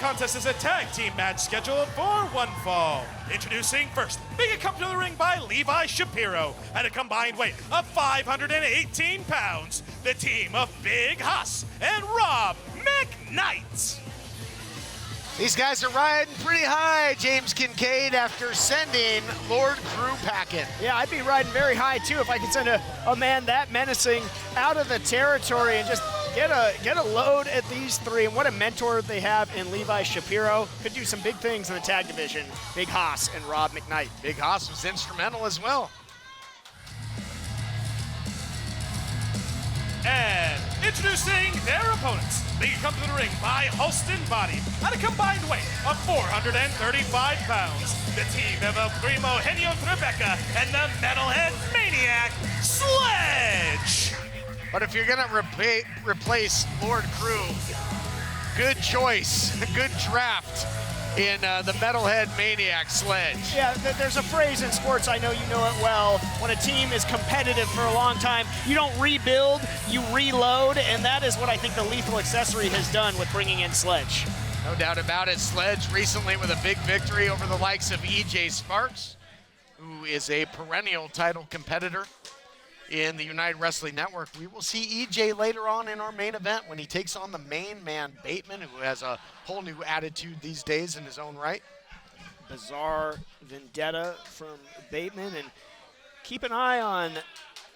contest is a tag team match scheduled for one fall. Introducing first, being accompanied to the ring by Levi Shapiro at a combined weight of 518 pounds, the team of Big Hoss and Rob McKnight. These guys are riding pretty high, James Kincaid, after sending Lord Crew packing. Yeah, I'd be riding very high too if I could send a man that menacing out of the territory and just get a load at these three. And what a mentor they have in Levi Shapiro. Could do some big things in the tag division. Big Hoss and Rob McKnight. Big Hoss was instrumental as well. And introducing their opponents, being come to the ring by Holston Body at a combined weight of 435 pounds, the team of Primohenio Sledge and the Metalhead Maniac Sledge. But if you're gonna replace Lord Crew, good choice, good draft in the Metalhead Maniac Sledge. Yeah, there's a phrase in sports, I know you know it well, when a team is competitive for a long time, you don't rebuild, you reload, and that is what I think the Lethal Accessory has done with bringing in Sledge. No doubt about it. Sledge recently with a big victory over the likes of EJ Sparks, who is a perennial title competitor in the United Wrestling Network. We will see EJ later on in our main event when he takes on the main man, Bateman, who has a whole new attitude these days in his own right. Bizarre vendetta from Bateman, and keep an eye on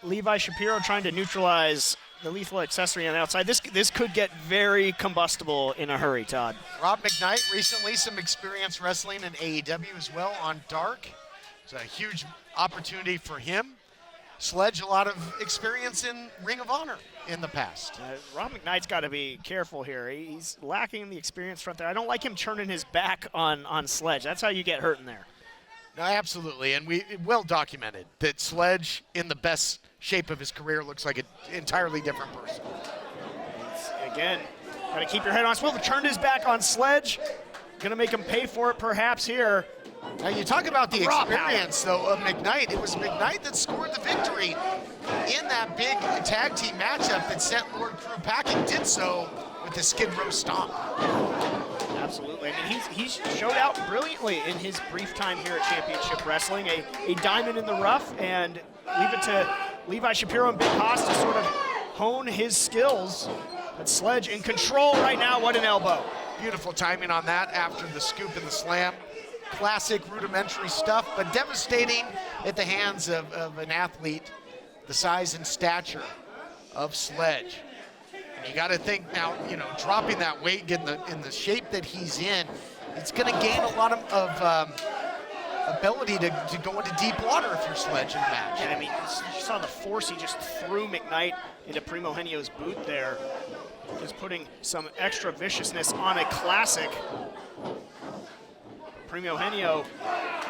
Levi Shapiro trying to neutralize the Lethal Accessory on the outside. This could get very combustible in a hurry, Todd. Rob McKnight, recently some experience wrestling in AEW as well on Dark. It's a huge opportunity for him. Sledge, a lot of experience in Ring of Honor in the past. Rob McKnight's got to be careful here. He's lacking the experience front there. I don't like him turning his back on Sledge. That's how you get hurt in there. No, absolutely, and well documented that Sledge, in the best shape of his career, looks like an entirely different person. Again, got to keep your head on swivel. Turned his back on Sledge. Going to make him pay for it perhaps here. Now you talk about the experience, though, of McKnight. It was McKnight that scored the victory in that big tag team matchup that sent Lord Crew packing. Did so with the Skid Row Stomp. Absolutely. I mean, he's showed out brilliantly in his brief time here at Championship Wrestling. A diamond in the rough, and leave it to Levi Shapiro and Big Hoss to sort of hone his skills. But Sledge in control right now. What an elbow. Beautiful timing on that after the scoop and the slam. Classic rudimentary stuff, but devastating at the hands of an athlete the size and stature of Sledge. And you got to think now, you know, dropping that weight, getting in the shape that he's in, it's going to gain a lot of ability to go into deep water if you're Sledge in the match. Yeah, I mean, you saw the force he just threw McKnight into Primohenio's boot there, just putting some extra viciousness on a classic. Primohenio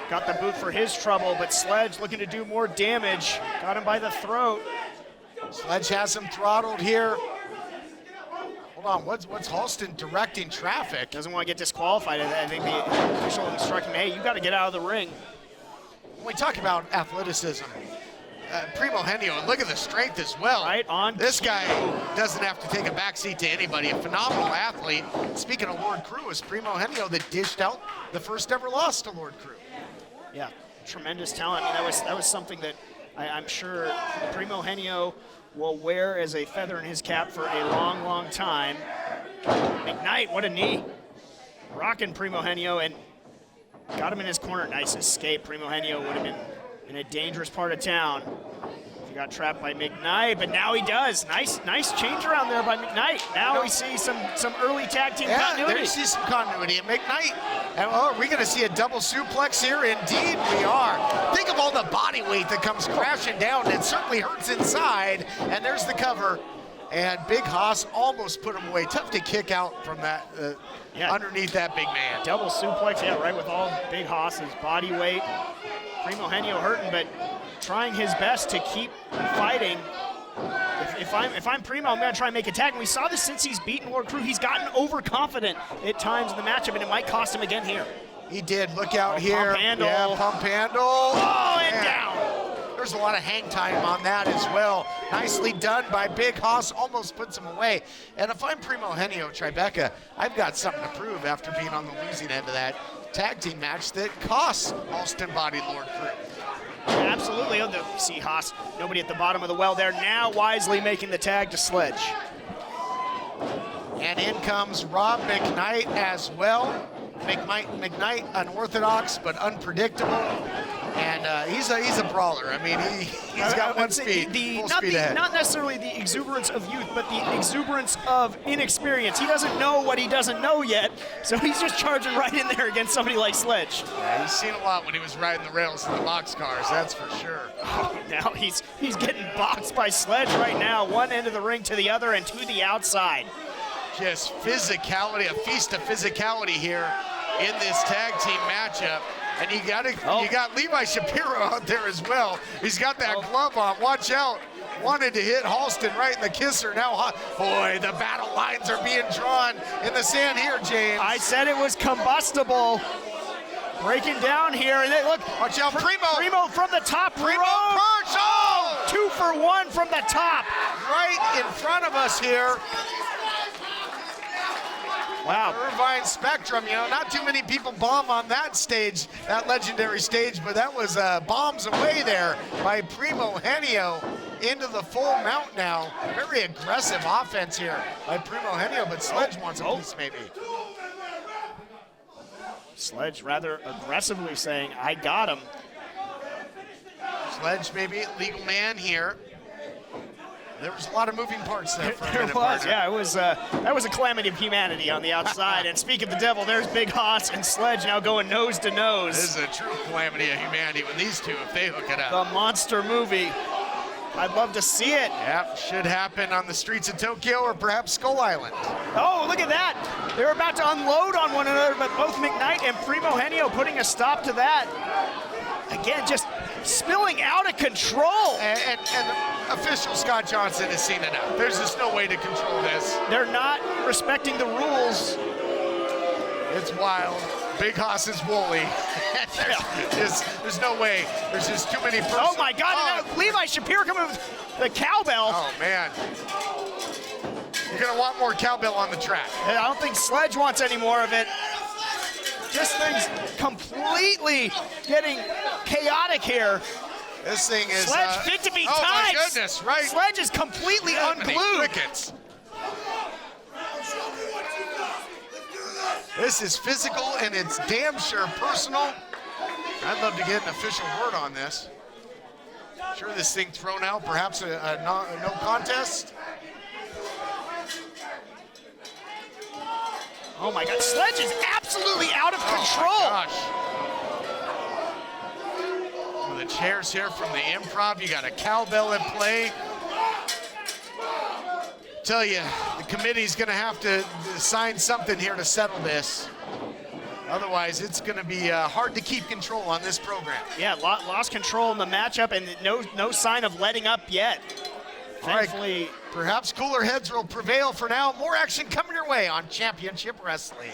got the boot for his trouble, but Sledge looking to do more damage. Got him by the throat. Sledge has him throttled here. Hold on, what's Halston directing traffic? Doesn't want to get disqualified. I think the official instructed him, hey, you got to get out of the ring. When we talk about athleticism, Primohenio, and look at the strength as well. Right on. This guy doesn't have to take a backseat to anybody. A phenomenal athlete. Speaking of Lord Crew, it's Primohenio that dished out the first ever loss to Lord Crew. Yeah, tremendous talent. I mean, that was something that I'm sure Primohenio will wear as a feather in his cap for a long, long time. McKnight, what a knee. Rocking Primohenio and got him in his corner. Nice escape. Primohenio would have been in a dangerous part of town. He got trapped by McKnight, but now he does. Nice change around there by McKnight. Now we see some early tag team continuity. There you see some continuity. And McKnight, are we going to see a double suplex here? Indeed we are. Think of all the body weight that comes crashing down. It certainly hurts inside. And there's the cover. And Big Hoss almost put him away. Tough to kick out from that underneath that big man. Double suplex, yeah, right, with all Big Hoss's body weight. Primohenio hurting, but trying his best to keep fighting. If I'm Primo, I'm going to try and make a tag. And we saw this since he's beaten Lord Crew. He's gotten overconfident at times in the matchup, and it might cost him again here. He did. Look out here. Pump handle. Yeah, pump handle. Oh, and down. was a lot of hang time on that as well. Nicely done by Big Hoss, almost puts him away. And if I'm Primohenio Tribeca, I've got something to prove after being on the losing end of that tag team match that costs Halston Body Lord Crew. Absolutely. Oh, see Haas, nobody at the bottom of the well there. Now wisely making the tag to Sledge. And in comes Rob McKnight as well. McKnight, unorthodox but unpredictable. And he's a brawler. I mean, he's got one speed, full speed ahead. Not necessarily the exuberance of youth, but the exuberance of inexperience. He doesn't know what he doesn't know yet, so he's just charging right in there against somebody like Sledge. Yeah, he's seen a lot when he was riding the rails in the boxcars, that's for sure. Oh, now he's getting boxed by Sledge right now, one end of the ring to the other and to the outside. Just physicality, a feast of physicality here in this tag team matchup. And you got Levi Shapiro out there as well. He's got that glove on. Watch out. Wanted to hit Halston right in the kisser. Now, boy, the battle lines are being drawn in the sand here, James. I said it was combustible. Breaking down here, and look. Watch out, Primo from the top Primo rope. perch. Oh! 2 for 1 from the top. Right in front of us here. Wow. Irvine Spectrum, not too many people bomb on that stage, that legendary stage, but that was bombs away there by Primohenio into the full mount now. Very aggressive offense here by Primohenio, but Sledge wants a piece maybe. Sledge rather aggressively saying, I got him. Sledge maybe legal man here. There was a lot of moving parts there for a minute. There was, yeah. It was that was a calamity of humanity on the outside. And speak of the devil, there's Big Hoss and Sledge now going nose to nose. This is a true calamity of humanity when these two, if they hook it up. The monster movie. I'd love to see it. Yep, should happen on the streets of Tokyo or perhaps Skull Island. Oh, look at that. They're about to unload on one another, but both McKnight and Primohenio putting a stop to that. Again, just spilling out of control. And official Scott Johnson has seen enough. There's just no way to control this. They're not respecting the rules. It's wild. Big Hoss is woolly. There's no way. There's just too many persons. Oh my God, and Levi Shapiro coming with the cowbell. Oh man. You're gonna want more cowbell on the track. And I don't think Sledge wants any more of it. This thing's completely getting chaotic here. This thing is Sledge fit to be tied. Oh my goodness, right? Sledge is completely unglued. Crickets. This is physical and it's damn sure personal. I'd love to get an official word on this. Sure, this thing thrown out, perhaps a no contest. Oh my God, Sledge is absolutely out of control. Oh my gosh. Well, the chairs here from the Improv, you got a cowbell in play. Tell you, the committee's gonna have to sign something here to settle this. Otherwise, it's gonna be hard to keep control on this program. Yeah, lost control in the matchup and no sign of letting up yet. Thankfully, perhaps cooler heads will prevail for now. More action coming your way on Championship Wrestling.